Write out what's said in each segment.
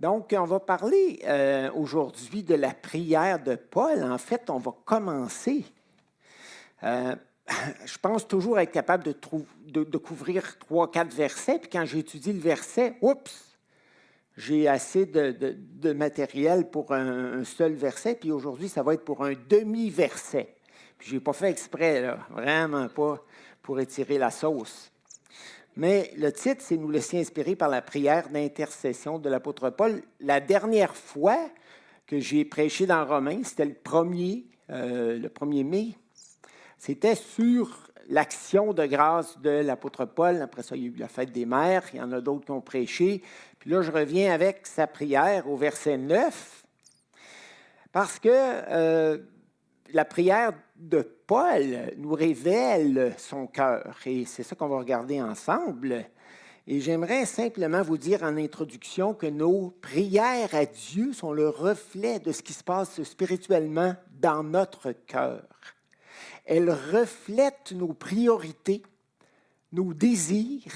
Donc, on va parler aujourd'hui de la prière de Paul. En fait, on va commencer. Je pense toujours être capable de couvrir 3-4 versets. Puis quand j'étudie le verset, oups, j'ai assez de matériel pour un seul verset. Puis aujourd'hui, ça va être pour un demi-verset. Puis je n'ai pas fait exprès, là, vraiment pas pour étirer la sauce. Mais le titre, c'est « Nous laisser inspirer par la prière d'intercession de l'apôtre Paul ». La dernière fois que j'ai prêché dans Romains, c'était le 1er mai, c'était sur l'action de grâce de l'apôtre Paul. Après ça, il y a eu la fête des mères, il y en a d'autres qui ont prêché. Puis là, je reviens avec sa prière au verset 9, parce que la prière de Paul nous révèle son cœur, et c'est ça qu'on va regarder ensemble. Et j'aimerais simplement vous dire en introduction que nos prières à Dieu sont le reflet de ce qui se passe spirituellement dans notre cœur. Elles reflètent nos priorités, nos désirs,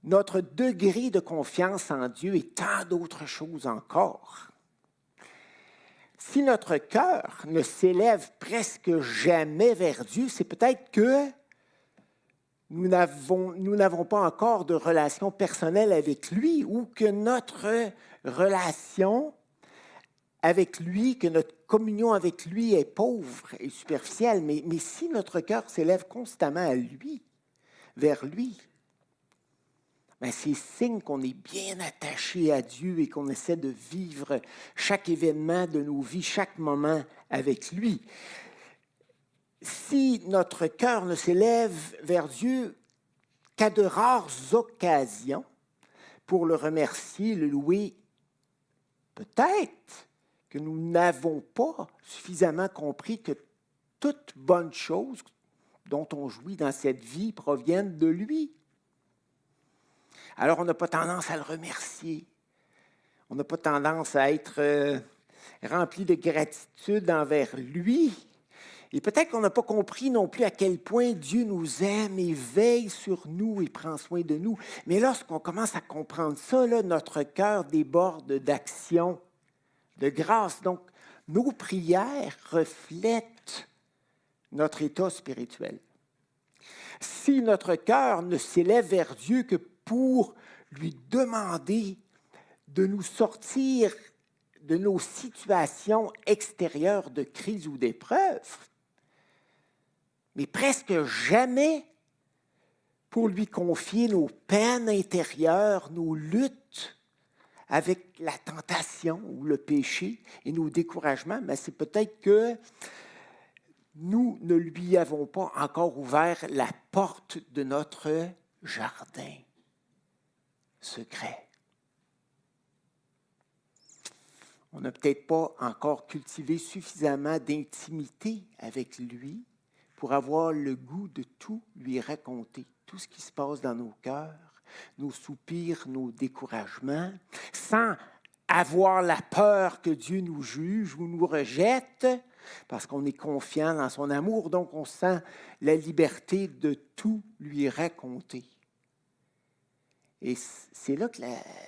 notre degré de confiance en Dieu et tant d'autres choses encore. Si notre cœur ne s'élève presque jamais vers Dieu, c'est peut-être que nous n'avons pas encore de relation personnelle avec lui ou que notre relation avec lui, que notre communion avec lui est pauvre et superficielle. Mais si notre cœur s'élève constamment à lui, vers lui, bien, c'est signe qu'on est bien attaché à Dieu et qu'on essaie de vivre chaque événement de nos vies, chaque moment avec lui. Si notre cœur ne s'élève vers Dieu qu'à de rares occasions pour le remercier, le louer, peut-être que nous n'avons pas suffisamment compris que toute bonne chose dont on jouit dans cette vie proviennent de lui. Alors, on n'a pas tendance à le remercier. On n'a pas tendance à être rempli de gratitude envers lui. Et peut-être qu'on n'a pas compris non plus à quel point Dieu nous aime et veille sur nous et prend soin de nous. Mais lorsqu'on commence à comprendre ça, là, notre cœur déborde d'action, de grâce. Donc, nos prières reflètent notre état spirituel. Si notre cœur ne s'élève vers Dieu que pour lui demander de nous sortir de nos situations extérieures de crise ou d'épreuve, mais presque jamais pour lui confier nos peines intérieures, nos luttes avec la tentation ou le péché et nos découragements, mais c'est peut-être que nous ne lui avons pas encore ouvert la porte de notre jardin secret. On n'a peut-être pas encore cultivé suffisamment d'intimité avec lui pour avoir le goût de tout lui raconter, tout ce qui se passe dans nos cœurs, nos soupirs, nos découragements, sans avoir la peur que Dieu nous juge ou nous rejette, parce qu'on est confiant dans son amour, donc on sent la liberté de tout lui raconter. Et c'est là que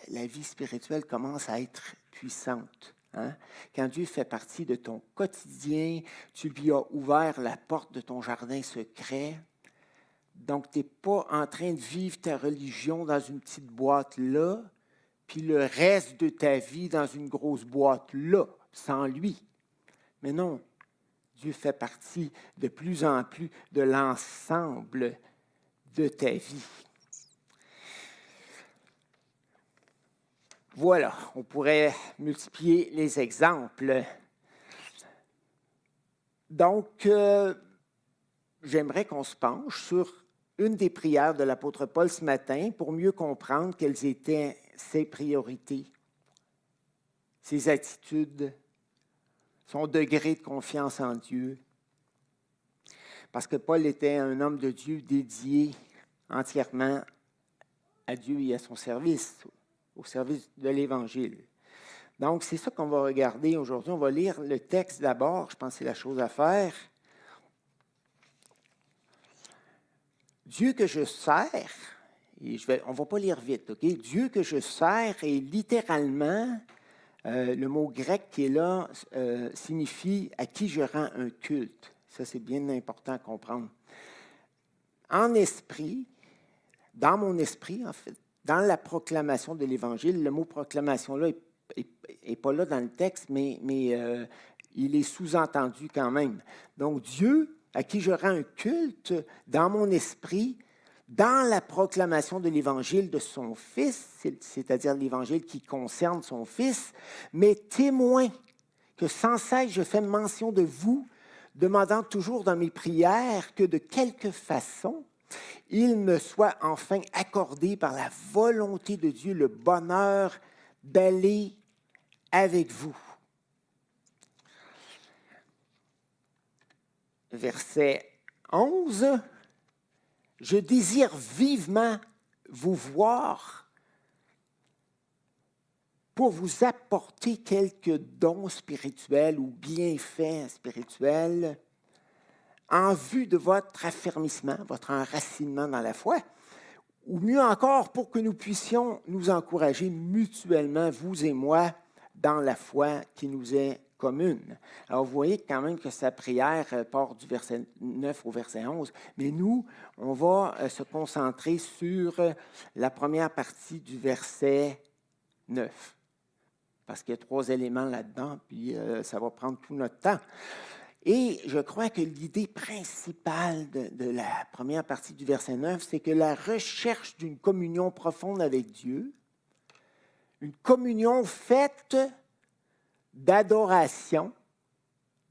la vie spirituelle commence à être puissante. Hein? Quand Dieu fait partie de ton quotidien, tu lui as ouvert la porte de ton jardin secret. Donc, tu n'es pas en train de vivre ta religion dans une petite boîte là, puis le reste de ta vie dans une grosse boîte là, sans lui. Mais non, Dieu fait partie de plus en plus de l'ensemble de ta vie. Voilà, on pourrait multiplier les exemples. Donc, j'aimerais qu'on se penche sur une des prières de l'apôtre Paul ce matin pour mieux comprendre quelles étaient ses priorités, ses attitudes, son degré de confiance en Dieu. Parce que Paul était un homme de Dieu dédié entièrement à Dieu et à son service, au service de l'Évangile. Donc, c'est ça qu'on va regarder aujourd'hui. On va lire le texte d'abord. Je pense que c'est la chose à faire. Dieu que je sers, Et on ne va pas lire vite, OK? Dieu que je sers est littéralement, le mot grec qui est là signifie à qui je rends un culte. Ça, c'est bien important à comprendre. En esprit, dans mon esprit, en fait, dans la proclamation de l'Évangile, le mot proclamation-là n'est pas là dans le texte, mais il est sous-entendu quand même. Donc, Dieu, à qui je rends un culte, dans mon esprit, dans la proclamation de l'Évangile de son Fils, c'est-à-dire l'Évangile qui concerne son Fils, mais témoin que sans cesse je fais mention de vous, demandant toujours dans mes prières que de quelque façon, il me soit enfin accordé par la volonté de Dieu le bonheur d'aller avec vous. Verset 11. Je désire vivement vous voir pour vous apporter quelques dons spirituels ou bienfaits spirituels en vue de votre affermissement, votre enracinement dans la foi, ou mieux encore, pour que nous puissions nous encourager mutuellement, vous et moi, dans la foi qui nous est commune. Alors, vous voyez quand même que sa prière part du verset 9 au verset 11, mais nous, on va se concentrer sur la première partie du verset 9, parce qu'il y a 3 éléments là-dedans, puis ça va prendre tout notre temps. Et je crois que l'idée principale de la première partie du verset 9, c'est que la recherche d'une communion profonde avec Dieu, une communion faite d'adoration,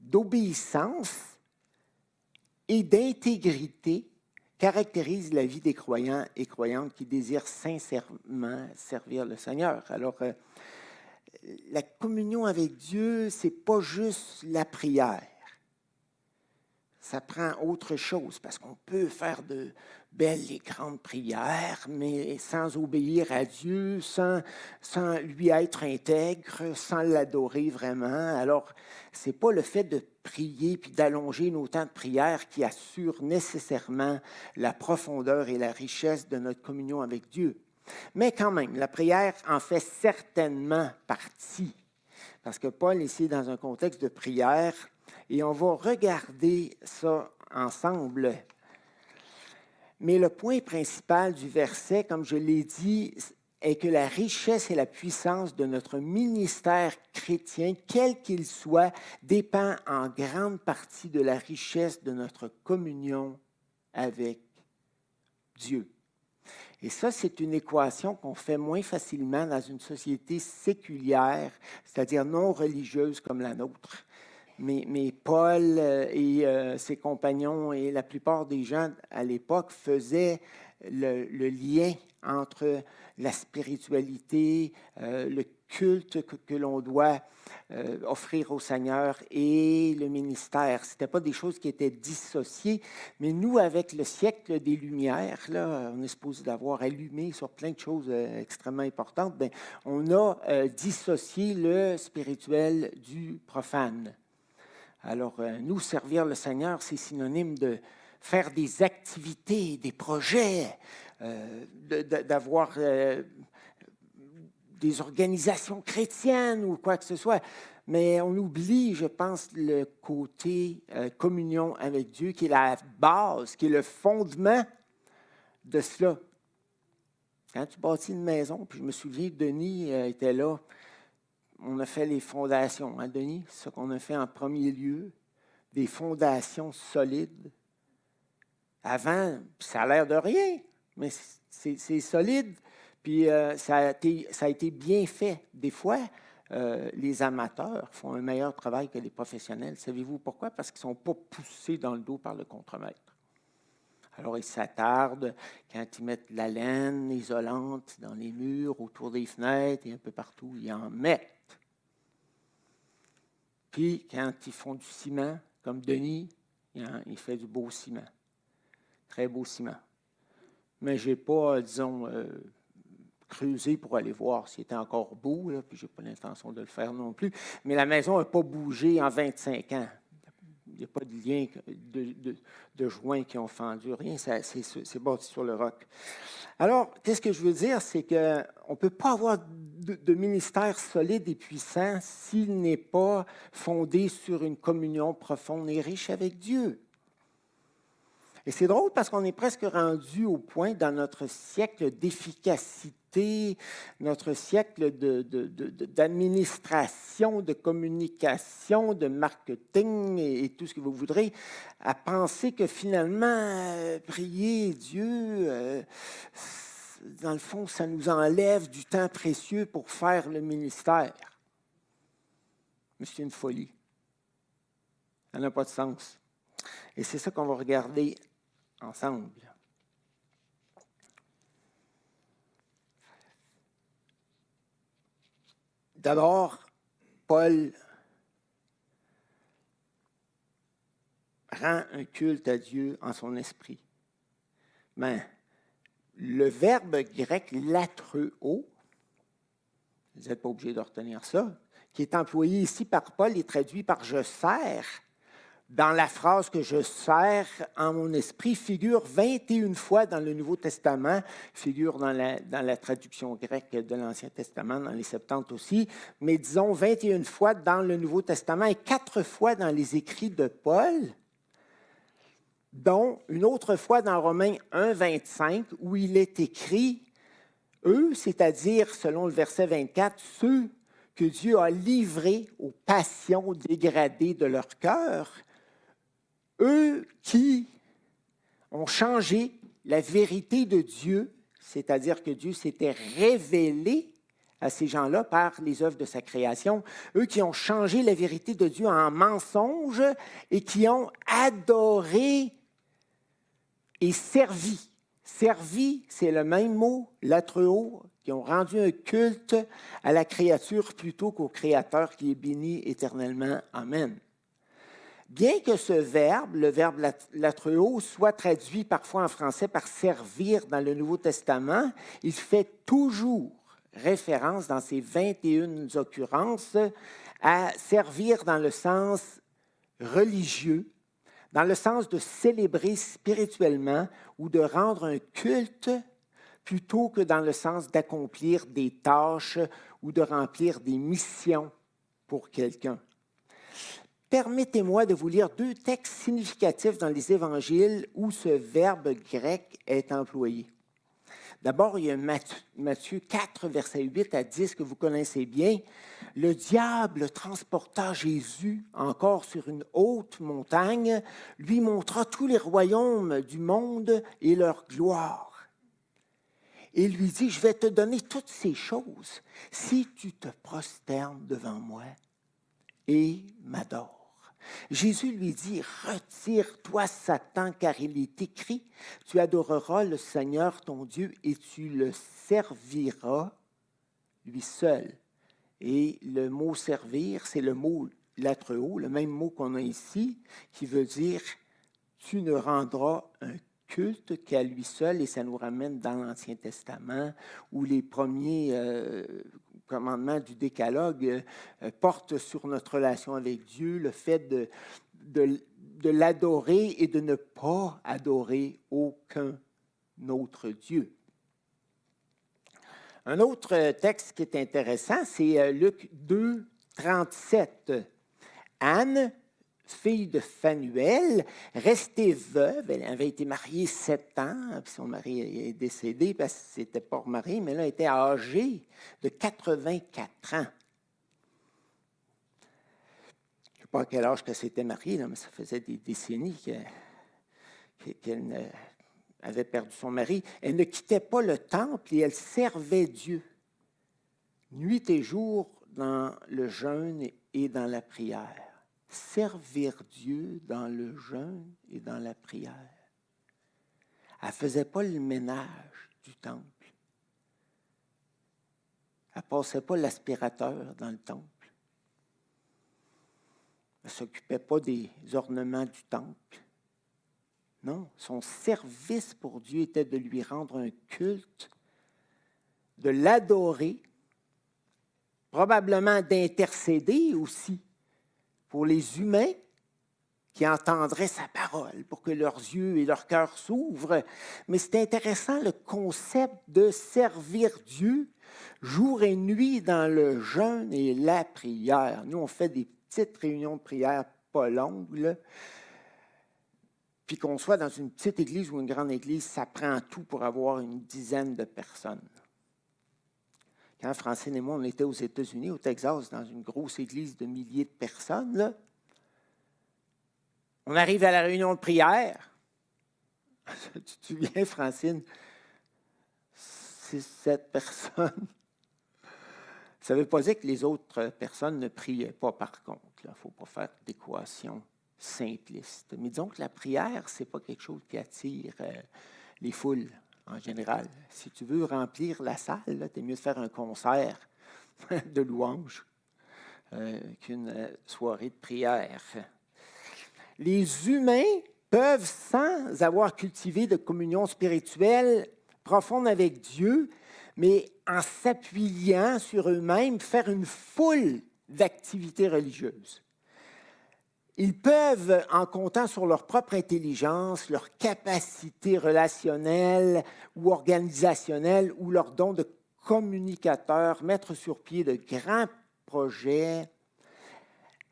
d'obéissance et d'intégrité, caractérise la vie des croyants et croyantes qui désirent sincèrement servir le Seigneur. Alors, la communion avec Dieu, ce n'est pas juste la prière. Ça prend autre chose, parce qu'on peut faire de belles et grandes prières, mais sans obéir à Dieu, sans lui être intègre, sans l'adorer vraiment. Alors, ce n'est pas le fait de prier puis d'allonger nos temps de prière qui assure nécessairement la profondeur et la richesse de notre communion avec Dieu. Mais quand même, la prière en fait certainement partie, parce que Paul est ici dans un contexte de prière. Et on va regarder ça ensemble. Mais le point principal du verset, comme je l'ai dit, est que la richesse et la puissance de notre ministère chrétien, quel qu'il soit, dépend en grande partie de la richesse de notre communion avec Dieu. Et ça, c'est une équation qu'on fait moins facilement dans une société séculière, c'est-à-dire non religieuse comme la nôtre. Mais Paul et ses compagnons et la plupart des gens à l'époque faisaient le lien entre la spiritualité, le culte que l'on doit offrir au Seigneur et le ministère. Ce n'étaient pas des choses qui étaient dissociées, mais nous, avec le siècle des Lumières, là, on est supposé d'avoir allumé sur plein de choses extrêmement importantes, bien, on a dissocié le spirituel du profane. Alors, nous, servir le Seigneur, c'est synonyme de faire des activités, des projets, d'avoir des organisations chrétiennes ou quoi que ce soit. Mais on oublie, je pense, le côté communion avec Dieu, qui est la base, qui est le fondement de cela. Quand tu bâtis une maison, puis je me souviens, Denis était là, on a fait les fondations, hein, Denis? C'est ce qu'on a fait en premier lieu, des fondations solides. Avant, ça a l'air de rien, mais c'est solide, puis ça a été bien fait. Des fois, les amateurs font un meilleur travail que les professionnels. Savez-vous pourquoi? Parce qu'ils ne sont pas poussés dans le dos par le contremaître. Alors, ils s'attardent quand ils mettent de la laine isolante dans les murs, autour des fenêtres et un peu partout, ils en mettent. Puis, quand ils font du ciment, comme Denis, il fait du beau ciment. Très beau ciment. Mais je n'ai pas, disons, creusé pour aller voir s'il était encore beau, là, puis je n'ai pas l'intention de le faire non plus. Mais la maison n'a pas bougé en 25 ans. Il n'y a pas de lien de joints qui ont fendu, rien, c'est bâti sur le roc. Alors, qu'est-ce que je veux dire, c'est qu'on ne peut pas avoir de ministère solide et puissant s'il n'est pas fondé sur une communion profonde et riche avec Dieu. Et c'est drôle parce qu'on est presque rendu au point dans notre siècle d'efficacité, notre siècle d'administration, de communication, de marketing et tout ce que vous voudrez, à penser que finalement, prier Dieu, dans le fond, ça nous enlève du temps précieux pour faire le ministère. Mais c'est une folie. Ça n'a pas de sens. Et c'est ça qu'on va regarder ensemble. D'abord, Paul rend un culte à Dieu en son esprit. Mais le verbe grec latreuo, vous n'êtes pas obligé de retenir ça, qui est employé ici par Paul et traduit par « je sers », dans la phrase que je sers en mon esprit, figure 21 fois dans le Nouveau Testament, figure dans la traduction grecque de l'Ancien Testament, dans les Septante aussi, mais disons 21 fois dans le Nouveau Testament et 4 fois dans les écrits de Paul, dont une autre fois dans Romains 1, 25, où il est écrit « Eux, c'est-à-dire, selon le verset 24, ceux que Dieu a livrés aux passions dégradées de leur cœur, eux qui ont changé la vérité de Dieu, c'est-à-dire que Dieu s'était révélé à ces gens-là par les œuvres de sa création, eux qui ont changé la vérité de Dieu en mensonge et qui ont adoré et servi. Servi, c'est le même mot, latreuo, qui ont rendu un culte à la créature plutôt qu'au Créateur qui est béni éternellement. Amen. Bien que ce verbe, le verbe latreuo, soit traduit parfois en français par servir dans le Nouveau Testament, il fait toujours référence dans ces 21 occurrences à servir dans le sens religieux, dans le sens de célébrer spirituellement ou de rendre un culte plutôt que dans le sens d'accomplir des tâches ou de remplir des missions pour quelqu'un. Permettez-moi de vous lire 2 textes significatifs dans les évangiles où ce verbe grec est employé. D'abord, il y a Matthieu 4, versets 8 à 10 que vous connaissez bien. Le diable transporta Jésus encore sur une haute montagne, lui montra tous les royaumes du monde et leur gloire. Et lui dit, je vais te donner toutes ces choses si tu te prosternes devant moi et m'adores. Jésus lui dit, retire-toi Satan, car il est écrit, tu adoreras le Seigneur ton Dieu et tu le serviras lui seul. Et le mot servir, c'est le mot latreuo, le même mot qu'on a ici, qui veut dire tu ne rendras un culte qu'à lui seul, et ça nous ramène dans l'Ancien Testament, où les premiers commandements du Décalogue portent sur notre relation avec Dieu, le fait de l'adorer et de ne pas adorer aucun autre Dieu. Un autre texte qui est intéressant, c'est Luc 2, 37. Anne, fille de Phanuel, restée veuve, elle avait été mariée 7 ans, puis son mari est décédé parce qu'il n'était pas remarié, mais là, elle était âgée de 84 ans. Je ne sais pas à quel âge qu'elle s'était mariée, là, mais ça faisait des décennies qu'elle avait perdu son mari. Elle ne quittait pas le temple et elle servait Dieu, nuit et jour dans le jeûne et dans la prière. Servir Dieu dans le jeûne et dans la prière. Elle ne faisait pas le ménage du temple. Elle ne passait pas l'aspirateur dans le temple. Elle ne s'occupait pas des ornements du temple. Non, son service pour Dieu était de lui rendre un culte, de l'adorer, probablement d'intercéder aussi pour les humains qui entendraient sa parole pour que leurs yeux et leur cœur s'ouvrent. Mais c'est intéressant le concept de servir Dieu jour et nuit dans le jeûne et la prière. Nous, on fait des petites réunions de prière pas longues, là. Puis qu'on soit dans une petite église ou une grande église, ça prend tout pour avoir une dizaine de personnes. Quand Francine et moi, on était aux États-Unis, au Texas, dans une grosse église de milliers de personnes, là, on arrive à la réunion de prière. Tu te souviens, Francine? 6-7 personnes. Ça ne veut pas dire que les autres personnes ne priaient pas, par contre. Il ne faut pas faire d'équation simpliste. Mais disons que la prière, ce n'est pas quelque chose qui attire les foules, en général. Si tu veux remplir la salle, tu es mieux de faire un concert de louanges qu'une soirée de prière. Les humains peuvent, sans avoir cultivé de communion spirituelle profonde avec Dieu, mais en s'appuyant sur eux-mêmes, faire une foule d'activités religieuses. Ils peuvent, en comptant sur leur propre intelligence, leur capacité relationnelle ou organisationnelle ou leur don de communicateur, mettre sur pied de grands projets,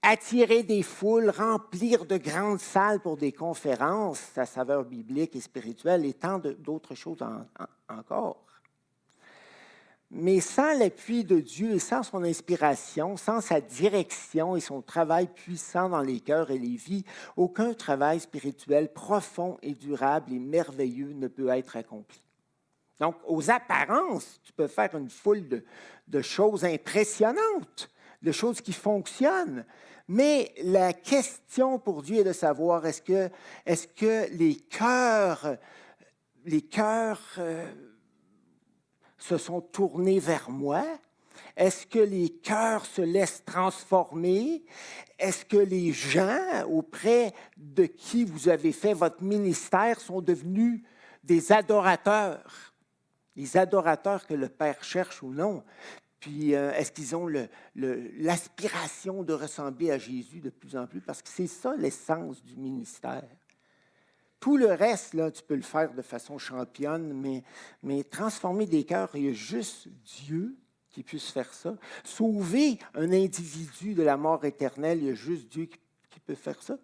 attirer des foules, remplir de grandes salles pour des conférences à saveur biblique et spirituelle et tant d'autres choses encore. Mais sans l'appui de Dieu et sans son inspiration, sans sa direction et son travail puissant dans les cœurs et les vies, aucun travail spirituel profond et durable et merveilleux ne peut être accompli. Donc, aux apparences, tu peux faire une foule de choses impressionnantes, de choses qui fonctionnent. Mais la question pour Dieu est de savoir, est-ce que les cœurs se sont tournés vers moi? Est-ce que les cœurs se laissent transformer? Est-ce que les gens auprès de qui vous avez fait votre ministère sont devenus des adorateurs? Les adorateurs que le Père cherche ou non? Puis, est-ce qu'ils ont l'aspiration de ressembler à Jésus de plus en plus? Parce que c'est ça l'essence du ministère. Tout le reste, là, tu peux le faire de façon championne, mais transformer des cœurs, il y a juste Dieu qui puisse faire ça. Sauver un individu de la mort éternelle, il y a juste Dieu qui peut faire ça.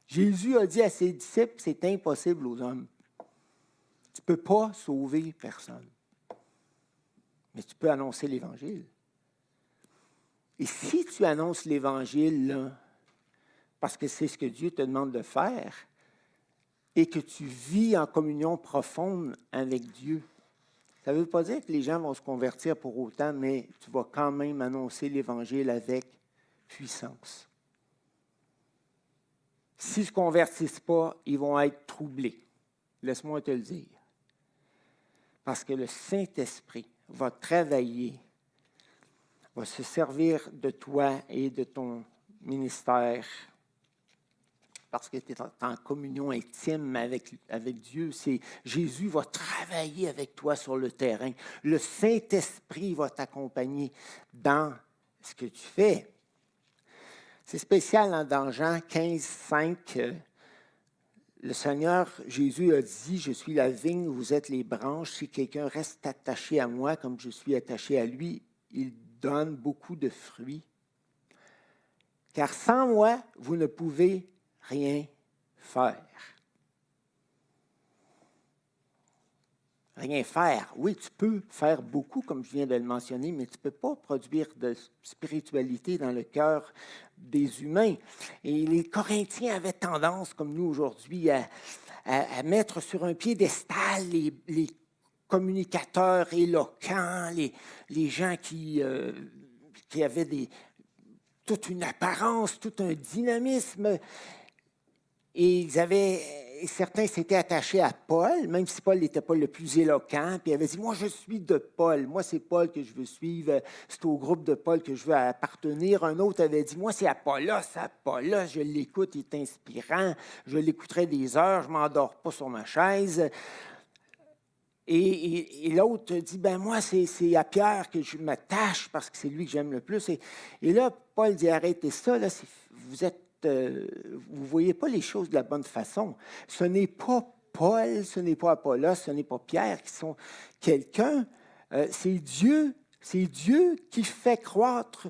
Jésus a dit à ses disciples, c'est impossible aux hommes. Tu ne peux pas sauver personne. Mais tu peux annoncer l'Évangile. Et si tu annonces l'Évangile, là, parce que c'est ce que Dieu te demande de faire, et que tu vis en communion profonde avec Dieu, ça ne veut pas dire que les gens vont se convertir pour autant, mais tu vas quand même annoncer l'Évangile avec puissance. S'ils ne se convertissent pas, ils vont être troublés. Laisse-moi te le dire. Parce que le Saint-Esprit va travailler, va se servir de toi et de ton ministère parce que tu es en communion intime avec Dieu. Jésus va travailler avec toi sur le terrain. Le Saint-Esprit va t'accompagner dans ce que tu fais. C'est spécial hein, dans Jean 15, 5. Le Seigneur Jésus a dit, « Je suis la vigne, vous êtes les branches. Si quelqu'un reste attaché à moi comme je suis attaché à lui, il donne beaucoup de fruits. Car sans moi, vous ne pouvez rien faire. » Rien faire. Oui, tu peux faire beaucoup, comme je viens de le mentionner, mais tu ne peux pas produire de spiritualité dans le cœur des humains. Et les Corinthiens avaient tendance, comme nous aujourd'hui, à mettre sur un piédestal les communicateurs éloquents, les gens qui avaient toute une apparence, tout un dynamisme. Et certains s'étaient attachés à Paul, même si Paul n'était pas le plus éloquent, puis il avait dit, « Moi, je suis de Paul. Moi, c'est Paul que je veux suivre. C'est au groupe de Paul que je veux appartenir. » Un autre avait dit, « Moi, c'est Apollos. Apollos, je l'écoute, il est inspirant. Je l'écouterai des heures. Je ne m'endors pas sur ma chaise. » Et l'autre dit, « Ben moi, c'est à Pierre que je m'attache parce que c'est lui que j'aime le plus. » Et là, Paul dit, « Arrêtez ça, là, vous êtes vous ne voyez pas les choses de la bonne façon. Ce n'est pas Paul, ce n'est pas Apollos, ce n'est pas Pierre qui sont quelqu'un. C'est Dieu qui fait croître.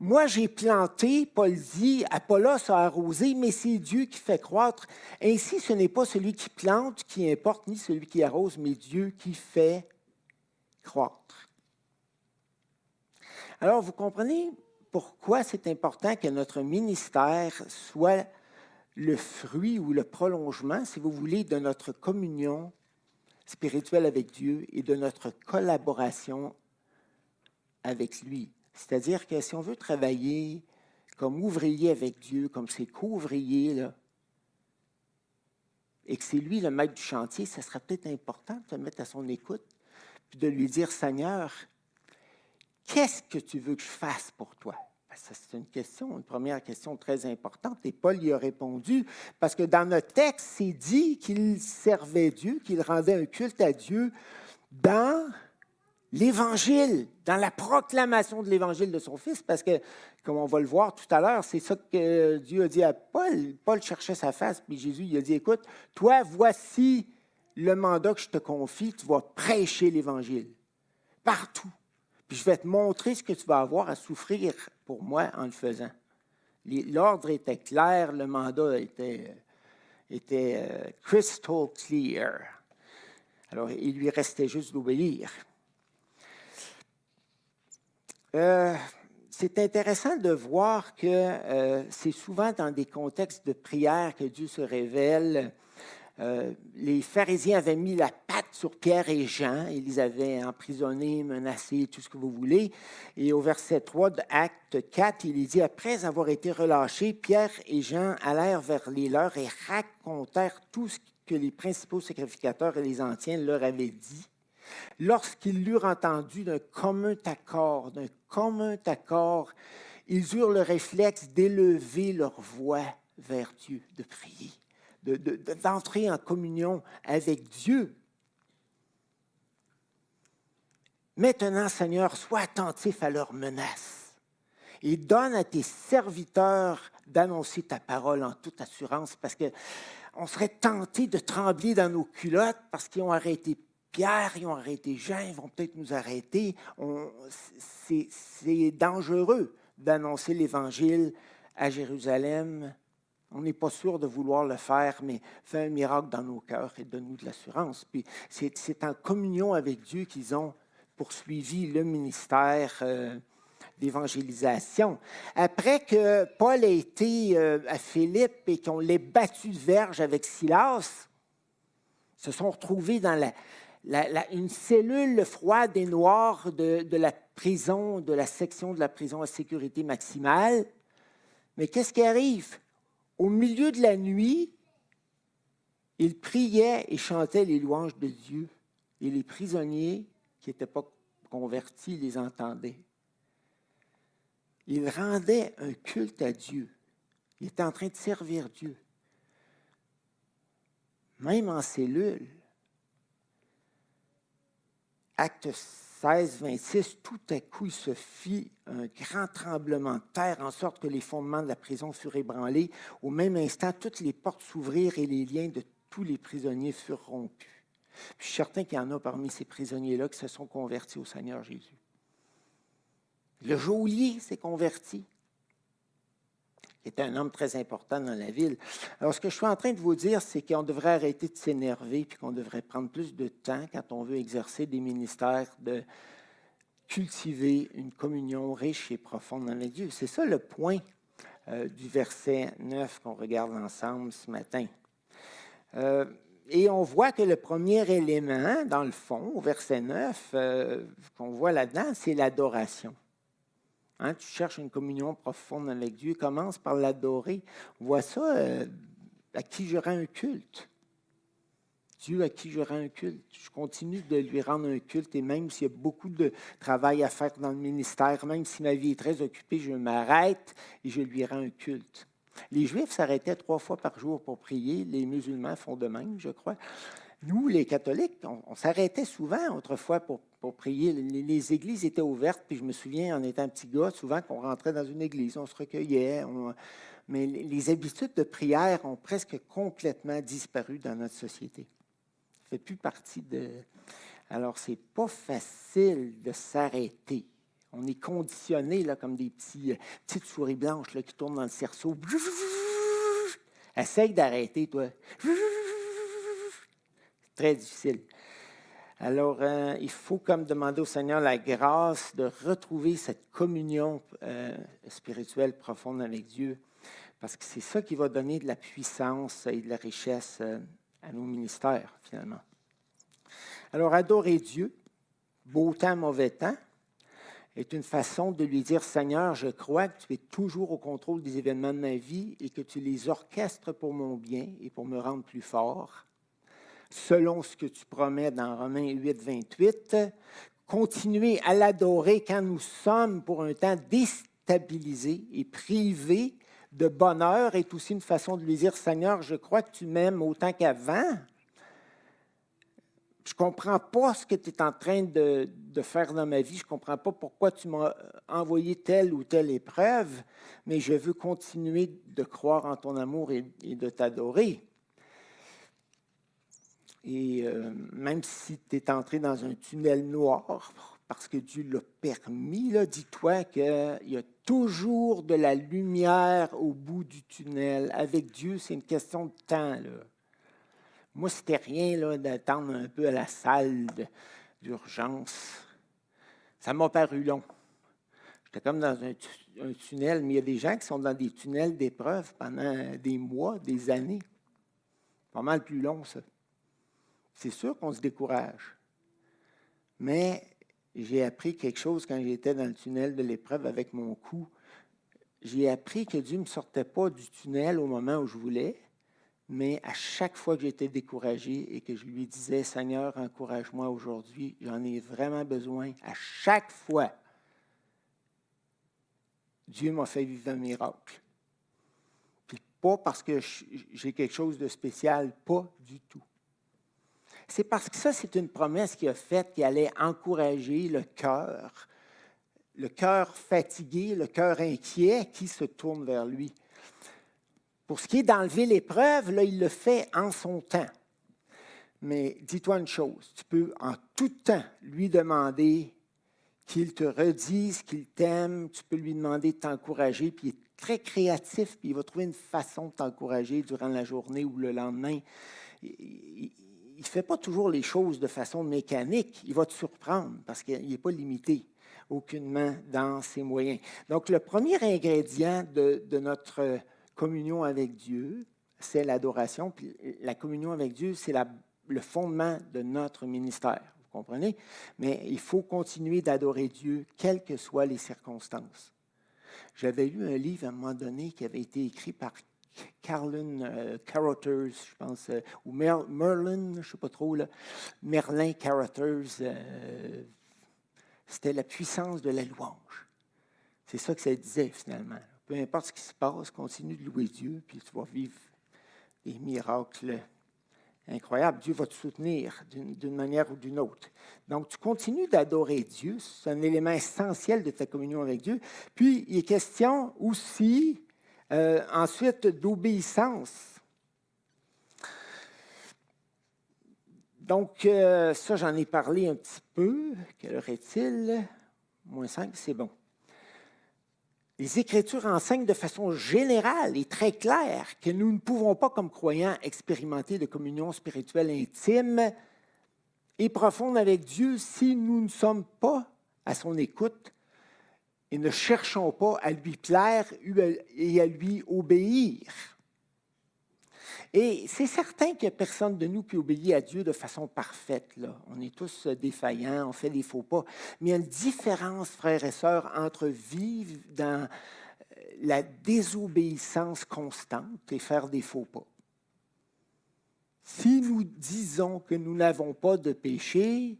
Moi, j'ai planté, Paul dit, Apollos a arrosé, mais c'est Dieu qui fait croître. Ainsi, ce n'est pas celui qui plante qui importe, ni celui qui arrose, mais Dieu qui fait croître. Alors, vous comprenez pourquoi c'est important que notre ministère soit le fruit ou le prolongement, si vous voulez, de notre communion spirituelle avec Dieu et de notre collaboration avec lui. C'est-à-dire que si on veut travailler comme ouvrier avec Dieu, comme ses co-ouvriers, là, et que c'est lui le maître du chantier, ça serait peut-être important de se mettre à son écoute, puis de lui dire, Seigneur, qu'est-ce que tu veux que je fasse pour toi? Ça, c'est une première question très importante. Et Paul y a répondu, parce que dans notre texte, c'est dit qu'il servait Dieu, qu'il rendait un culte à Dieu dans l'Évangile, dans la proclamation de l'Évangile de son Fils, parce que, comme on va le voir tout à l'heure, c'est ça que Dieu a dit à Paul. Paul cherchait sa face, puis Jésus il a dit, écoute, toi, voici le mandat que je te confie, tu vas prêcher l'Évangile partout. Puis je vais te montrer ce que tu vas avoir à souffrir pour moi en le faisant. L'ordre était clair, le mandat était crystal clear. Alors, il lui restait juste d'obéir. C'est intéressant de voir que c'est souvent dans des contextes de prière que Dieu se révèle. Les pharisiens avaient mis la patte sur Pierre et Jean. Ils les avaient emprisonnés, menacés, tout ce que vous voulez. Et au verset 3 de Acte 4, il est dit, après avoir été relâchés, Pierre et Jean allèrent vers les leurs et racontèrent tout ce que les principaux sacrificateurs et les anciens leur avaient dit. Lorsqu'ils l'eurent entendu d'un commun accord, ils eurent le réflexe d'élever leur voix vers Dieu, de prier, d'entrer en communion avec Dieu. Maintenant, Seigneur, sois attentif à leurs menaces et donne à tes serviteurs d'annoncer ta parole en toute assurance, parce qu'on serait tenté de trembler dans nos culottes parce qu'ils ont arrêté Pierre, ils ont arrêté Jean, ils vont peut-être nous arrêter. C'est dangereux d'annoncer l'Évangile à Jérusalem. On n'est pas sûr de vouloir le faire, mais fais un miracle dans nos cœurs et donne-nous de l'assurance. Puis c'est en communion avec Dieu qu'ils ont poursuivi le ministère d'évangélisation. Après que Paul a été à Philippe et qu'on l'ait battu de verge avec Silas, ils se sont retrouvés dans une cellule froide et noire de la prison, de la section de la prison à sécurité maximale. Mais qu'est-ce qui arrive? Au milieu de la nuit, ils priaient et chantaient les louanges de Dieu. Et les prisonniers qui n'étaient pas convertis les entendaient. Ils rendaient un culte à Dieu. Ils étaient en train de servir Dieu. Même en cellule. Acte 16, 26, tout à coup, il se fit un grand tremblement de terre, en sorte que les fondements de la prison furent ébranlés. Au même instant, toutes les portes s'ouvrirent et les liens de tous les prisonniers furent rompus. Puis, je suis certain qu'il y en a parmi ces prisonniers-là qui se sont convertis au Seigneur Jésus. Le geôlier s'est converti, qui était un homme très important dans la ville. Alors, ce que je suis en train de vous dire, c'est qu'on devrait arrêter de s'énerver puis qu'on devrait prendre plus de temps quand on veut exercer des ministères, de cultiver une communion riche et profonde avec Dieu. C'est ça le point du verset 9 qu'on regarde ensemble ce matin. Et on voit que le premier élément, dans le fond, au verset 9, qu'on voit là-dedans, c'est l'adoration. Hein, tu cherches une communion profonde avec Dieu, commence par l'adorer. On voit ça à qui je rends un culte. Dieu à qui je rends un culte. Je continue de lui rendre un culte et même s'il y a beaucoup de travail à faire dans le ministère, même si ma vie est très occupée, je m'arrête et je lui rends un culte. Les Juifs s'arrêtaient 3 fois par jour pour prier. Les musulmans font de même, je crois. Nous, les catholiques, on s'arrêtait souvent autrefois pour prier. Les églises étaient ouvertes, puis je me souviens, en étant un petit gars, souvent qu'on rentrait dans une église, on se recueillait, mais les habitudes de prière ont presque complètement disparu dans notre société. Ça ne fait plus partie de... Alors, ce n'est pas facile de s'arrêter. On est conditionné là, comme des petites souris blanches là, qui tournent dans le cerceau. Essaye d'arrêter, toi. Très difficile. Alors, il faut comme demander au Seigneur la grâce de retrouver cette communion spirituelle profonde avec Dieu, parce que c'est ça qui va donner de la puissance et de la richesse à nos ministères, finalement. Alors, adorer Dieu, beau temps, mauvais temps, est une façon de lui dire, Seigneur, je crois que tu es toujours au contrôle des événements de ma vie et que tu les orchestres pour mon bien et pour me rendre plus fort. Selon ce que tu promets dans Romains 8, 28, continuer à l'adorer quand nous sommes pour un temps déstabilisés et privés de bonheur est aussi une façon de lui dire, Seigneur, je crois que tu m'aimes autant qu'avant. Je ne comprends pas ce que tu es en train de faire dans ma vie. Je ne comprends pas pourquoi tu m'as envoyé telle ou telle épreuve, mais je veux continuer de croire en ton amour et de t'adorer. Et même si tu es entré dans un tunnel noir, parce que Dieu l'a permis, là, dis-toi qu'il y a toujours de la lumière au bout du tunnel. Avec Dieu, c'est une question de temps, là. Moi, c'était rien là, d'attendre un peu à la salle d'urgence. Ça m'a paru long. J'étais comme dans un tunnel, mais il y a des gens qui sont dans des tunnels d'épreuves pendant des mois, des années. Pas mal plus long, ça. C'est sûr qu'on se décourage. Mais j'ai appris quelque chose quand j'étais dans le tunnel de l'épreuve avec mon cou. J'ai appris que Dieu ne me sortait pas du tunnel au moment où je voulais, mais à chaque fois que j'étais découragé et que je lui disais, Seigneur, encourage-moi aujourd'hui, j'en ai vraiment besoin. À chaque fois, Dieu m'a fait vivre un miracle. Puis pas parce que j'ai quelque chose de spécial, pas du tout. C'est parce que ça, c'est une promesse qu'il a faite qui allait encourager le cœur fatigué, le cœur inquiet qui se tourne vers lui. Pour ce qui est d'enlever l'épreuve, là, il le fait en son temps. Mais dis-toi une chose, tu peux en tout temps lui demander qu'il te redise qu'il t'aime, tu peux lui demander de t'encourager, puis il est très créatif, puis il va trouver une façon de t'encourager durant la journée ou le lendemain. Il ne fait pas toujours les choses de façon mécanique, il va te surprendre parce qu'il n'est pas limité aucunement dans ses moyens. Donc, le premier ingrédient de notre communion avec Dieu, c'est l'adoration. Puis la communion avec Dieu, c'est le fondement de notre ministère. Vous comprenez? Mais il faut continuer d'adorer Dieu, quelles que soient les circonstances. J'avais lu un livre à un moment donné qui avait été écrit par Carolyn Carothers, je pense, ou Merlin, je ne sais pas trop, là, Merlin Carothers. C'était la puissance de la louange. C'est ça que ça disait finalement. Peu importe ce qui se passe, continue de louer Dieu, puis tu vas vivre des miracles incroyables. Dieu va te soutenir d'une manière ou d'une autre. Donc, tu continues d'adorer Dieu. C'est un élément essentiel de ta communion avec Dieu. Puis, il est question aussi, ensuite, d'obéissance. Donc, ça, j'en ai parlé un petit peu. Quelle heure est-il? -5, c'est bon. Les Écritures enseignent de façon générale et très claire que nous ne pouvons pas, comme croyants, expérimenter de communion spirituelle intime et profonde avec Dieu si nous ne sommes pas à son écoute et ne cherchons pas à lui plaire et à lui obéir. Et c'est certain qu'il n'y a personne de nous qui obéit à Dieu de façon parfaite, là. On est tous défaillants, on fait des faux pas. Mais il y a une différence, frères et sœurs, entre vivre dans la désobéissance constante et faire des faux pas. Si nous disons que nous n'avons pas de péché,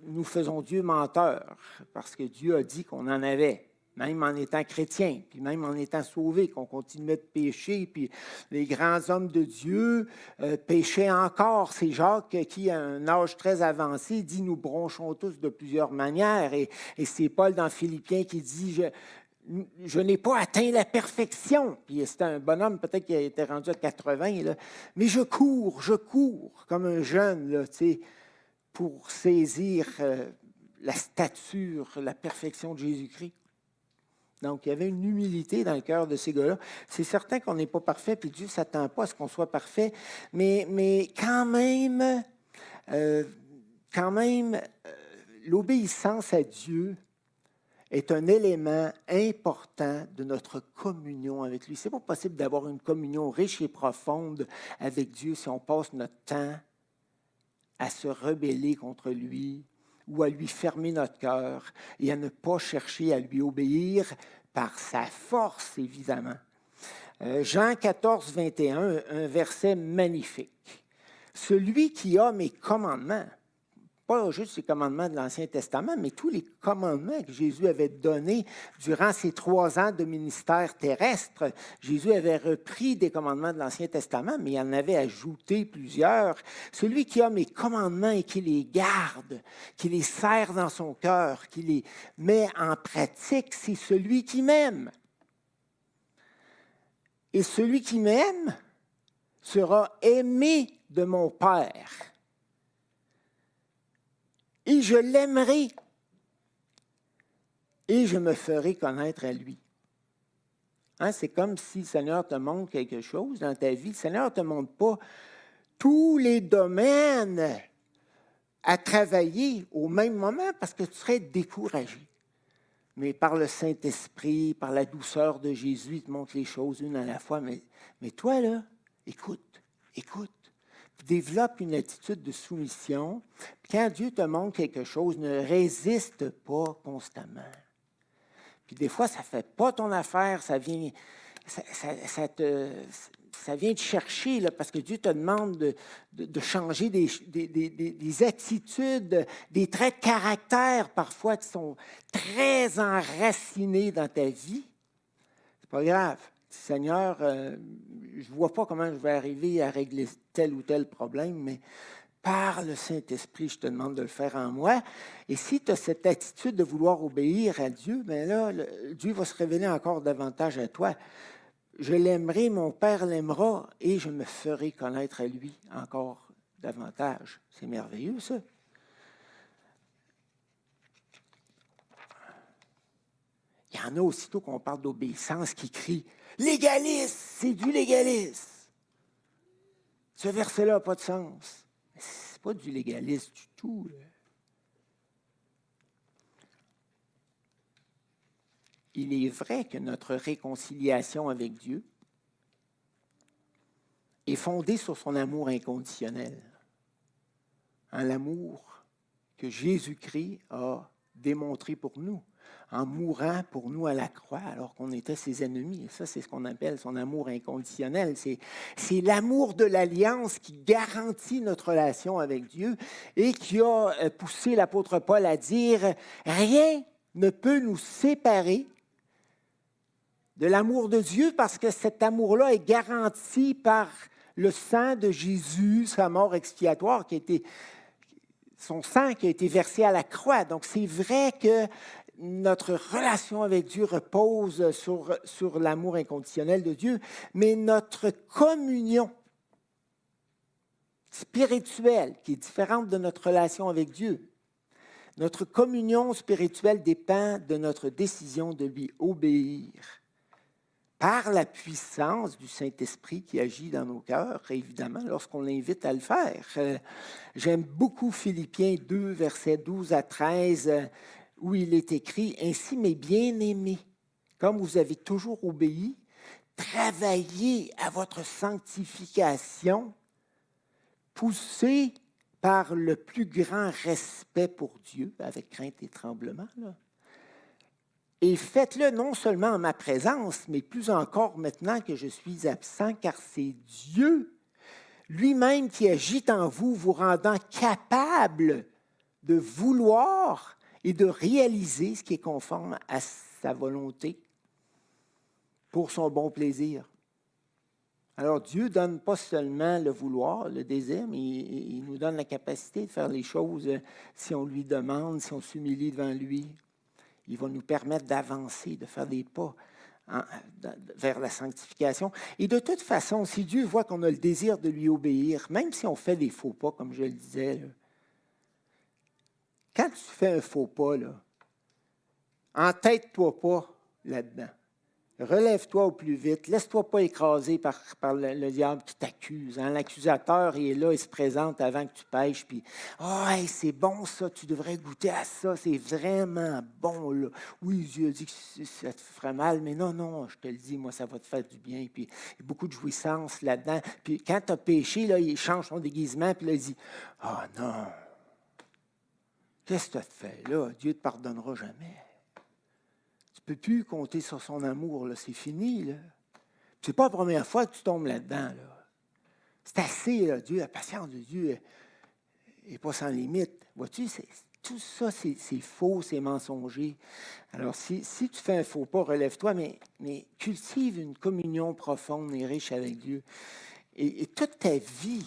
nous faisons Dieu menteur, parce que Dieu a dit qu'on en avait. Même en étant chrétien, puis même en étant sauvé, qu'on continuait de pécher, puis les grands hommes de Dieu péchaient encore. C'est Jacques qui, à un âge très avancé, dit « Nous bronchons tous de plusieurs manières ». Et c'est Paul dans Philippiens qui dit « je n'ai pas atteint la perfection. Puis c'était un bonhomme, peut-être qu'il était rendu à 80, là. Mais je cours comme un jeune, là, tu sais, pour saisir la stature, la perfection de Jésus-Christ. Donc, il y avait une humilité dans le cœur de ces gars-là. C'est certain qu'on n'est pas parfait, puis Dieu ne s'attend pas à ce qu'on soit parfait, mais quand même, l'obéissance à Dieu est un élément important de notre communion avec lui. Ce n'est pas possible d'avoir une communion riche et profonde avec Dieu si on passe notre temps à se rebeller contre lui ou à lui fermer notre cœur et à ne pas chercher à lui obéir par sa force, évidemment. Jean 14, 21, un verset magnifique. « Celui qui a mes commandements », pas juste les commandements de l'Ancien Testament, mais tous les commandements que Jésus avait donnés durant ses 3 ans de ministère terrestre. Jésus avait repris des commandements de l'Ancien Testament, mais il en avait ajouté plusieurs. Celui qui a mes commandements et qui les garde, qui les serre dans son cœur, qui les met en pratique, c'est celui qui m'aime. Et celui qui m'aime sera aimé de mon Père. Et je l'aimerai, et je me ferai connaître à lui. Hein, c'est comme si le Seigneur te montre quelque chose dans ta vie. Le Seigneur ne te montre pas tous les domaines à travailler au même moment parce que tu serais découragé. Mais par le Saint-Esprit, par la douceur de Jésus, il te montre les choses une à la fois. Mais toi, là, écoute. Développe une attitude de soumission. Puis quand Dieu te montre quelque chose, ne résiste pas constamment. Puis des fois, ça ne fait pas ton affaire, ça vient te chercher, là, parce que Dieu te demande de changer des attitudes, des traits de caractère parfois qui sont très enracinés dans ta vie. C'est pas grave. Seigneur, je ne vois pas comment je vais arriver à régler tel ou tel problème, mais par le Saint-Esprit, je te demande de le faire en moi. Et si tu as cette attitude de vouloir obéir à Dieu, bien là, Dieu va se révéler encore davantage à toi. Je l'aimerai, mon Père l'aimera, et je me ferai connaître à lui encore davantage. C'est merveilleux, ça. Il y en a aussitôt qu'on parle d'obéissance qui crient « Légaliste, c'est du légalisme! » Ce verset-là n'a pas de sens. Ce n'est pas du légalisme du tout. Là. Il est vrai que notre réconciliation avec Dieu est fondée sur son amour inconditionnel. L'amour que Jésus-Christ a démontré pour nous, en mourant pour nous à la croix alors qu'on était ses ennemis. Et ça, c'est ce qu'on appelle son amour inconditionnel. C'est l'amour de l'alliance qui garantit notre relation avec Dieu et qui a poussé l'apôtre Paul à dire « Rien ne peut nous séparer de l'amour de Dieu parce que cet amour-là est garanti par le sang de Jésus, sa mort expiatoire son sang qui a été versé à la croix. » Donc, c'est vrai que notre relation avec Dieu repose sur l'amour inconditionnel de Dieu, mais notre communion spirituelle, qui est différente de notre relation avec Dieu, notre communion spirituelle dépend de notre décision de lui obéir par la puissance du Saint-Esprit qui agit dans nos cœurs, évidemment, lorsqu'on l'invite à le faire. J'aime beaucoup Philippiens 2, versets 12 à 13, où il est écrit « Ainsi, mes bien-aimés, comme vous avez toujours obéi, travaillez à votre sanctification, poussés par le plus grand respect pour Dieu, avec crainte et tremblement, là. Et faites-le non seulement en ma présence, mais plus encore maintenant que je suis absent, car c'est Dieu lui-même qui agit en vous, vous rendant capable de vouloir et de réaliser ce qui est conforme à sa volonté pour son bon plaisir. Alors, Dieu ne donne pas seulement le vouloir, le désir, mais il nous donne la capacité de faire les choses si on lui demande, si on s'humilie devant lui. Il va nous permettre d'avancer, de faire des pas vers la sanctification. Et de toute façon, si Dieu voit qu'on a le désir de lui obéir, même si on fait des faux pas, comme je le disais, là, quand tu fais un faux pas, là, entête-toi pas là-dedans. Relève-toi au plus vite. Laisse-toi pas écraser par le diable qui t'accuse. Hein? L'accusateur, il est là, il se présente avant que tu pêches. Puis, hey, c'est bon ça, tu devrais goûter à ça, c'est vraiment bon. Là. Oui, Dieu dit que ça te ferait mal, mais non, je te le dis, moi, ça va te faire du bien. Puis, il y a beaucoup de jouissance là-dedans. Puis, quand tu as péché, là, il change son déguisement, puis là, il dit, non, qu'est-ce que tu as fait là? Dieu ne te pardonnera jamais. Tu ne peux plus compter sur son amour, là. C'est fini. Là. C'est pas la première fois que tu tombes là-dedans. Là. C'est assez, là. Dieu, la patience de Dieu n'est pas sans limite. Vois-tu, tout ça, c'est faux, c'est mensonger. Alors, si tu fais un faux pas, relève-toi, mais cultive une communion profonde et riche avec Dieu. Et toute ta vie,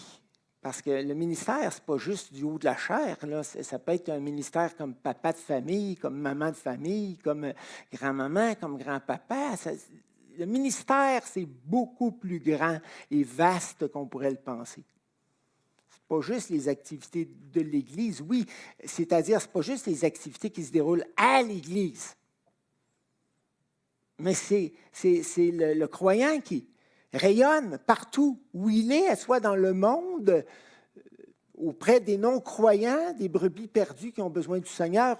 parce que le ministère, ce n'est pas juste du haut de la chair. Là. Ça peut être un ministère comme papa de famille, comme maman de famille, comme grand-maman, comme grand-papa. Le ministère, c'est beaucoup plus grand et vaste qu'on pourrait le penser. Ce n'est pas juste les activités de l'Église, oui, c'est-à-dire ce n'est pas juste les activités qui se déroulent à l'Église. Mais c'est le croyant qui rayonne partout où il est, soit dans le monde, auprès des non-croyants, des brebis perdues qui ont besoin du Seigneur,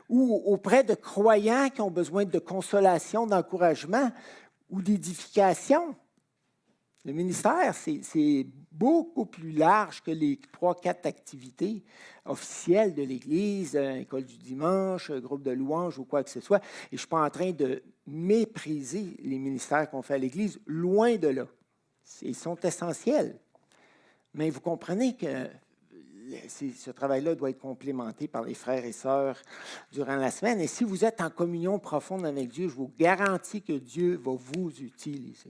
ou auprès de croyants qui ont besoin de consolation, d'encouragement ou d'édification. Le ministère, c'est beaucoup plus large que les 3-4 activités officielles de l'Église, école du dimanche, groupe de louanges ou quoi que ce soit. Et je ne suis pas en train de mépriser les ministères qu'on fait à l'Église, loin de là. Ils sont essentiels. Mais vous comprenez que ce travail-là doit être complémenté par les frères et sœurs durant la semaine. Et si vous êtes en communion profonde avec Dieu, je vous garantis que Dieu va vous utiliser.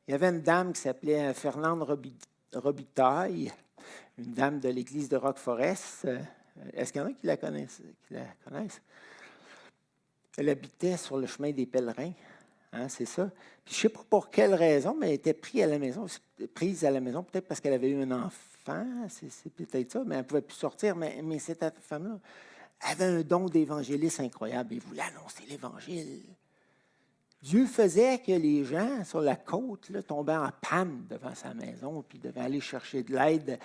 Il y avait une dame qui s'appelait Fernande Robitaille, une dame de l'église de Rock-Forest. Est-ce qu'il y en a qui la connaissent? Elle habitait sur le chemin des pèlerins, hein, c'est ça. Puis, je ne sais pas pour quelle raison, mais elle était prise à la maison, peut-être parce qu'elle avait eu un enfant, c'est peut-être ça, mais elle ne pouvait plus sortir. Mais cette femme-là avait un don d'évangéliste incroyable. Elle voulait annoncer l'Évangile. Dieu faisait que les gens sur la côte là, tombaient en panne devant sa maison, puis devaient aller chercher de l'aide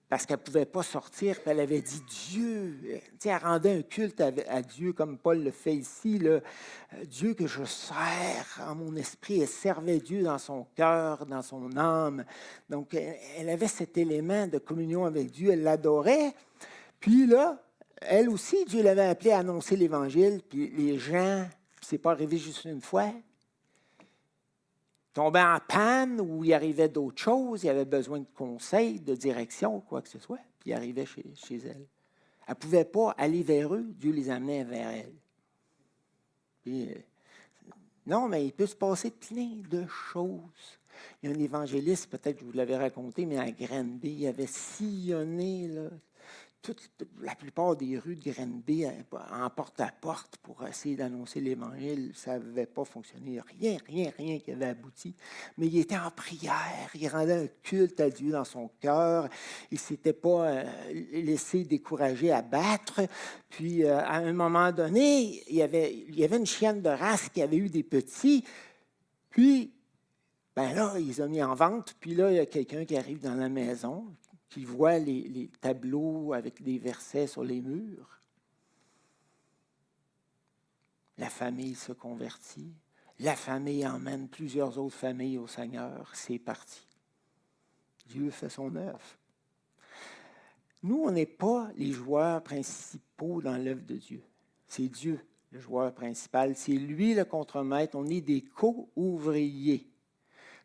parce qu'elle ne pouvait pas sortir. Puis elle avait dit Dieu. Elle rendait un culte à Dieu comme Paul le fait ici. Là. Dieu que je sers en mon esprit. Elle servait Dieu dans son cœur, dans son âme. Donc, elle avait cet élément de communion avec Dieu. Elle l'adorait. Puis là, elle aussi, Dieu l'avait appelée à annoncer l'Évangile. Puis les gens... C'est pas arrivé juste une fois. Tombait en panne ou il arrivait d'autres choses, il avait besoin de conseils, de direction, quoi que ce soit, puis il arrivait chez elle. Elle ne pouvait pas aller vers eux, Dieu les amenait vers elle. Puis, non, mais il peut se passer plein de choses. Il y a un évangéliste, peut-être que je vous l'avais raconté, mais à Granby, il avait sillonné là, la plupart des rues de Granby en porte-à-porte pour essayer d'annoncer l'Évangile. Ça n'avait pas fonctionné. Rien qui avait abouti. Mais il était en prière. Il rendait un culte à Dieu dans son cœur. Il ne s'était pas laissé décourager, abattre. Puis, à un moment donné, il y avait une chienne de race qui avait eu des petits. Puis, ben là, ils les ont mis en vente. Puis là, il y a quelqu'un qui arrive dans la maison, qui voit les tableaux avec des versets sur les murs. La famille se convertit. La famille emmène plusieurs autres familles au Seigneur. C'est parti. Dieu fait son œuvre. Nous, on n'est pas les joueurs principaux dans l'œuvre de Dieu. C'est Dieu, le joueur principal. C'est lui le contremaître. On est des co-ouvriers.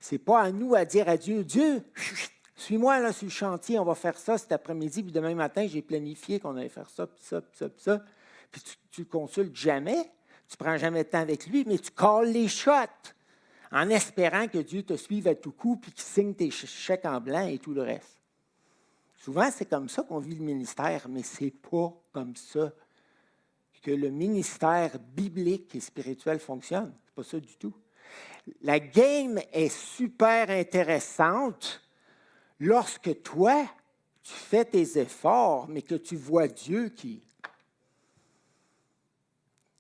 Ce n'est pas à nous à dire à Dieu, Dieu, suis-moi là sur le chantier, on va faire ça cet après-midi, puis demain matin, j'ai planifié qu'on allait faire ça, puis ça, puis ça, puis ça. Puis tu ne le consultes jamais, tu ne prends jamais de temps avec lui, mais tu colles les shots en espérant que Dieu te suive à tout coup, puis qu'il signe tes chèques en blanc et tout le reste. Souvent, c'est comme ça qu'on vit le ministère, mais ce n'est pas comme ça que le ministère biblique et spirituel fonctionne. C'est pas ça du tout. La game est super intéressante lorsque toi, tu fais tes efforts, mais que tu vois Dieu qui...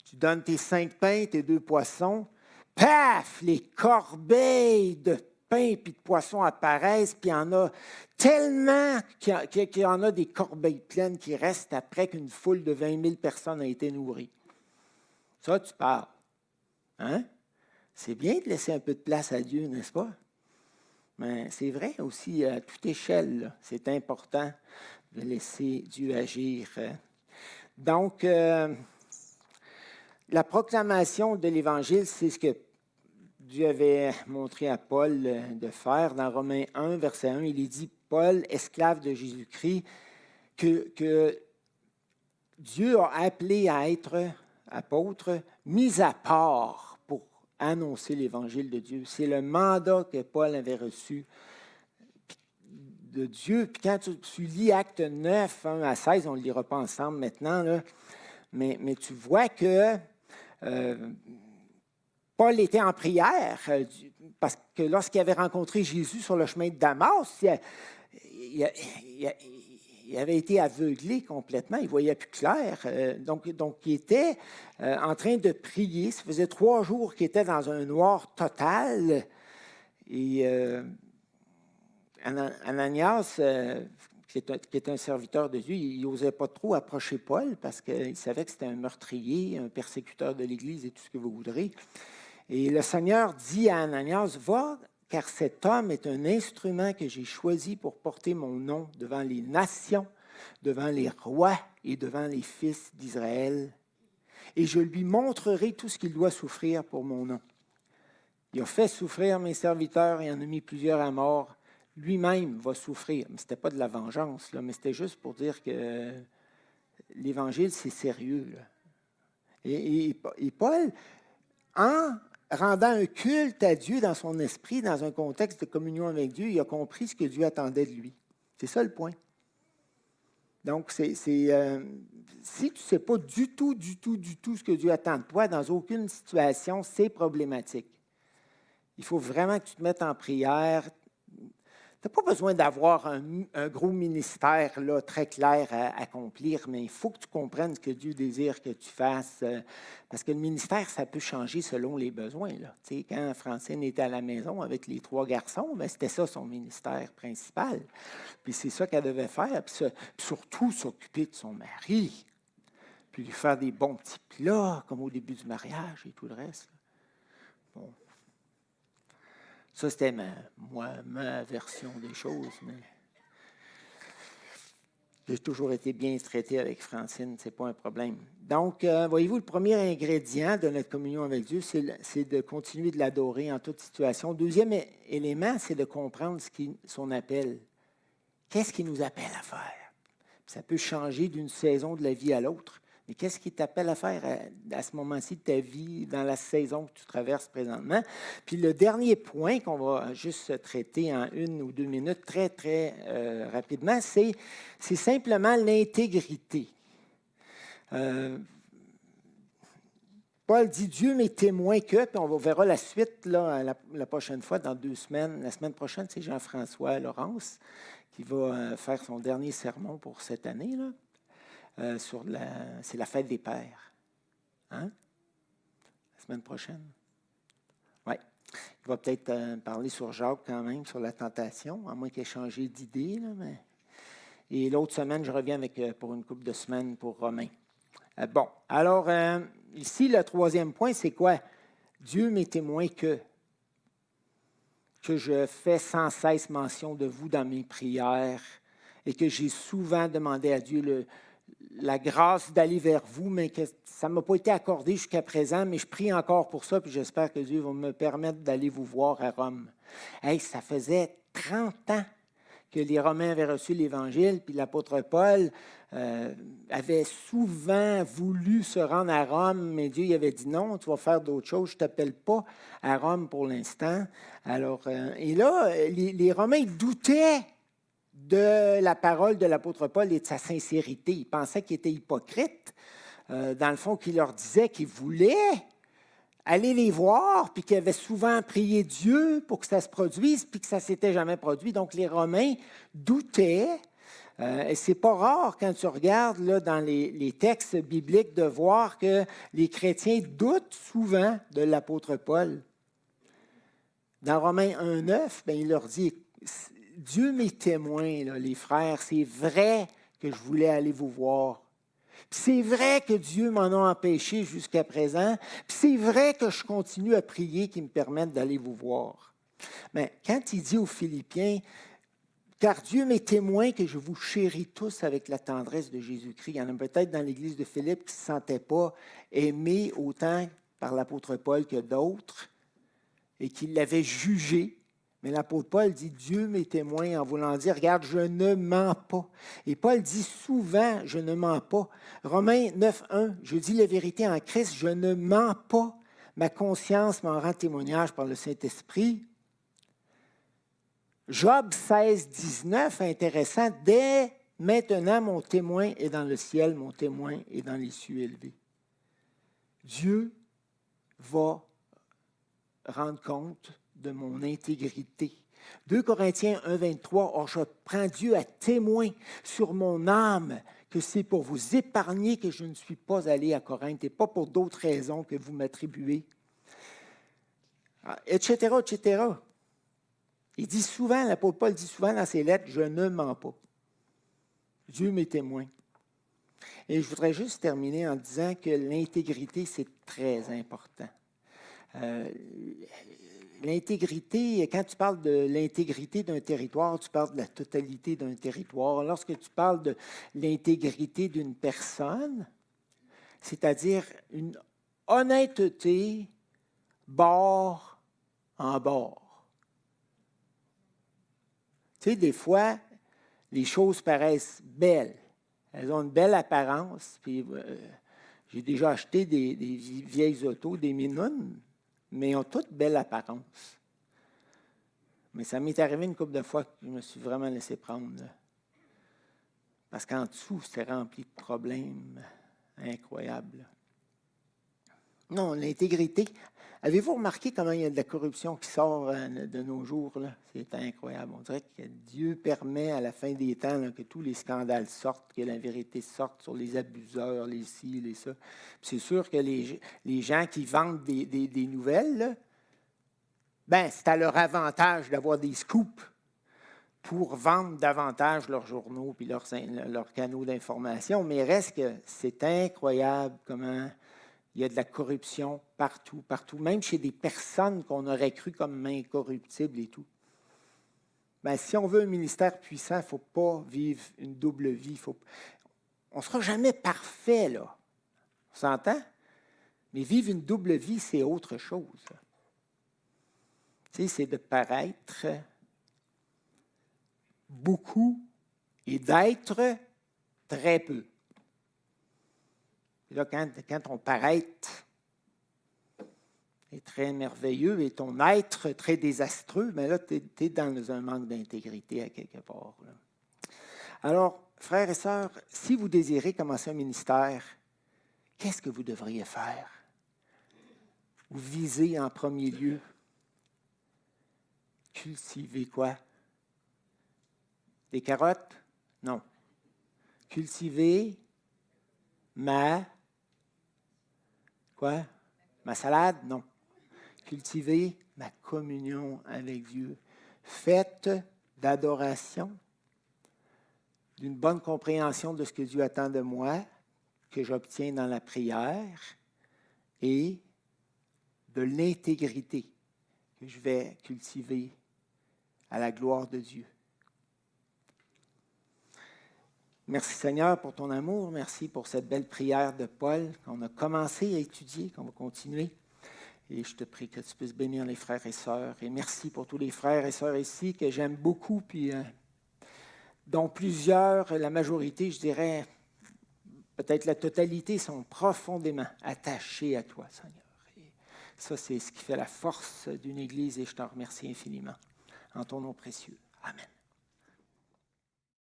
Tu donnes tes 5 pains, tes 2 poissons, paf, les corbeilles de pain et de poissons apparaissent, puis il y en a tellement qu'il y en a des corbeilles pleines qui restent après qu'une foule de 20 000 personnes a été nourrie. Ça, tu parles. Hein? C'est bien de laisser un peu de place à Dieu, n'est-ce pas? Mais c'est vrai aussi, à toute échelle, là, c'est important de laisser Dieu agir. Donc, la proclamation de l'Évangile, c'est ce que Dieu avait montré à Paul de faire. Dans Romains 1, verset 1, il est dit, Paul, esclave de Jésus-Christ, que Dieu a appelé à être apôtre, mis à part pour annoncer l'Évangile de Dieu. C'est le mandat que Paul avait reçu de Dieu. Puis quand tu lis Acte 9, 1 à 16, on ne le lira pas ensemble maintenant, là, mais tu vois que Paul était en prière parce que lorsqu'il avait rencontré Jésus sur le chemin de Damas, il avait été aveuglé complètement, il ne voyait plus clair. Donc, il était en train de prier. Ça faisait 3 jours qu'il était dans un noir total. Et Ananias, qui est un serviteur de Dieu, il n'osait pas trop approcher Paul parce qu'il savait que c'était un meurtrier, un persécuteur de l'Église et tout ce que vous voudrez. Et le Seigneur dit à Ananias, « Va, car cet homme est un instrument que j'ai choisi pour porter mon nom devant les nations, devant les rois et devant les fils d'Israël. Et je lui montrerai tout ce qu'il doit souffrir pour mon nom. Il a fait souffrir mes serviteurs et en a mis plusieurs à mort. Lui-même va souffrir. » Mais ce n'était pas de la vengeance, là, mais c'était juste pour dire que l'Évangile, c'est sérieux. Là. Et Paul, en rendant un culte à Dieu dans son esprit, dans un contexte de communion avec Dieu, il a compris ce que Dieu attendait de lui. C'est ça le point. Donc, si tu ne sais pas du tout ce que Dieu attend de toi, dans aucune situation, c'est problématique. Il faut vraiment que tu te mettes en prière. Tu n'as pas besoin d'avoir un gros ministère là, très clair à accomplir, mais il faut que tu comprennes ce que Dieu désire que tu fasses. Parce que le ministère, ça peut changer selon les besoins. Là. Tu sais, quand Francine était à la maison avec les 3 garçons, bien, c'était ça son ministère principal. Puis c'est ça qu'elle devait faire. Puis surtout s'occuper de son mari. Puis lui faire des bons petits plats, comme au début du mariage et tout le reste. Bon. Ça, c'était ma version des choses, mais j'ai toujours été bien traité avec Francine, ce n'est pas un problème. Donc, voyez-vous, le premier ingrédient de notre communion avec Dieu, c'est de continuer de l'adorer en toute situation. Deuxième élément, c'est de comprendre son appel. Qu'est-ce qu'il nous appelle à faire? Ça peut changer d'une saison de la vie à l'autre. Mais qu'est-ce qui t'appelle à faire à ce moment-ci de ta vie, dans la saison que tu traverses présentement? Puis le dernier point qu'on va juste traiter en 1 ou 2 minutes, très, très rapidement, c'est simplement l'intégrité. Paul dit « Dieu m'est témoin que », puis on verra la suite là, la prochaine fois, dans 2 semaines. La semaine prochaine, c'est Jean-François Laurence qui va faire son dernier sermon pour cette année, là. C'est la fête des pères. Hein? La semaine prochaine. Oui. Il va peut-être parler sur Jacques quand même, sur la tentation, à moins qu'il ait changé d'idée. Là, mais... Et l'autre semaine, je reviens pour une couple de semaines pour Romains. Bon, alors, ici, le 3e point, c'est quoi? Dieu m'est témoin que je fais sans cesse mention de vous dans mes prières et que j'ai souvent demandé à Dieu la grâce d'aller vers vous, mais que ça ne m'a pas été accordé jusqu'à présent, mais je prie encore pour ça, puis j'espère que Dieu va me permettre d'aller vous voir à Rome. Hey, ça faisait 30 ans que les Romains avaient reçu l'Évangile, puis l'apôtre Paul avait souvent voulu se rendre à Rome, mais Dieu il avait dit non, tu vas faire d'autres choses, je ne t'appelle pas à Rome pour l'instant. Alors, et là, les Romains doutaient de la parole de l'apôtre Paul et de sa sincérité. Ils pensaient qu'il était hypocrite. dans le fond, qui leur disait qu'il voulait aller les voir, puis qu'il avait souvent prié Dieu pour que ça se produise, puis que ça ne s'était jamais produit. Donc, les Romains doutaient. Et ce n'est pas rare quand tu regardes là, dans les textes bibliques de voir que les chrétiens doutent souvent de l'apôtre Paul. Dans Romains 1,9, il leur dit, « Dieu m'est témoin, là, les frères, c'est vrai que je voulais aller vous voir. Puis c'est vrai que Dieu m'en a empêché jusqu'à présent. Puis c'est vrai que je continue à prier qu'il me permette d'aller vous voir. » Mais quand il dit aux Philippiens, « Car Dieu m'est témoin que je vous chéris tous avec la tendresse de Jésus-Christ. » Il y en a peut-être dans l'Église de Philippe qui ne se sentaient pas aimés autant par l'apôtre Paul que d'autres et qui l'avaient jugé. Mais l'apôtre Paul dit « Dieu m'est témoin » en voulant dire « Regarde, je ne mens pas. » Et Paul dit souvent « Je ne mens pas ». Romains 9,1 « Je dis la vérité en Christ, je ne mens pas. Ma conscience m'en rend témoignage par le Saint-Esprit. » Job 16, 19, intéressant. « Dès maintenant, mon témoin est dans le ciel, mon témoin est dans les cieux élevés. » Dieu va rendre compte de mon intégrité. 2 Corinthiens 1, 23, « Or, je prends Dieu à témoin sur mon âme que c'est pour vous épargner que je ne suis pas allé à Corinthe et pas pour d'autres raisons que vous m'attribuez. » Etc., etc. Il dit souvent, l'apôtre Paul dit souvent dans ses lettres, « Je ne mens pas. Dieu m'est témoin. » Et je voudrais juste terminer en disant que l'intégrité, c'est très important. L'intégrité, quand tu parles de l'intégrité d'un territoire, tu parles de la totalité d'un territoire. Lorsque tu parles de l'intégrité d'une personne, c'est-à-dire une honnêteté bord en bord. Tu sais, des fois, les choses paraissent belles. Elles ont une belle apparence. Puis, j'ai déjà acheté des vieilles autos, des minounes, mais ils ont toutes belle apparence. Mais ça m'est arrivé une couple de fois que je me suis vraiment laissé prendre. Là. Parce qu'en dessous, c'était rempli de problèmes incroyables. Non, l'intégrité. Avez-vous remarqué comment il y a de la corruption qui sort de nos jours? Là? C'est incroyable. On dirait que Dieu permet à la fin des temps là, que tous les scandales sortent, que la vérité sorte sur les abuseurs, les ci, les ça. Puis c'est sûr que les gens qui vendent des nouvelles, là, ben, c'est à leur avantage d'avoir des scoops pour vendre davantage leurs journaux et leurs canaux d'information. Mais il reste que c'est incroyable comment il y a de la corruption partout, partout, même chez des personnes qu'on aurait cru comme incorruptibles et tout. Ben, si on veut un ministère puissant, il ne faut pas vivre une double vie. On ne sera jamais parfait, là. On s'entend? Mais vivre une double vie, c'est autre chose. Tu sais, c'est de paraître beaucoup et d'être très peu. Et là, quand ton paraître est très merveilleux et ton être très désastreux, bien là, tu es dans un manque d'intégrité à quelque part. Là. Alors, frères et sœurs, si vous désirez commencer un ministère, qu'est-ce que vous devriez faire? Vous visez en premier lieu. Cultiver quoi? Des carottes? Non. Cultiver ma salade? Non. Cultiver ma communion avec Dieu. Fête d'adoration, d'une bonne compréhension de ce que Dieu attend de moi, que j'obtiens dans la prière, et de l'intégrité que je vais cultiver à la gloire de Dieu. Merci Seigneur pour ton amour, merci pour cette belle prière de Paul qu'on a commencé à étudier, qu'on va continuer. Et je te prie que tu puisses bénir les frères et sœurs. Et merci pour tous les frères et sœurs ici que j'aime beaucoup, puis dont plusieurs, la majorité, je dirais, peut-être la totalité, sont profondément attachés à toi, Seigneur. Et ça, c'est ce qui fait la force d'une Église et je t'en remercie infiniment. En ton nom précieux. Amen.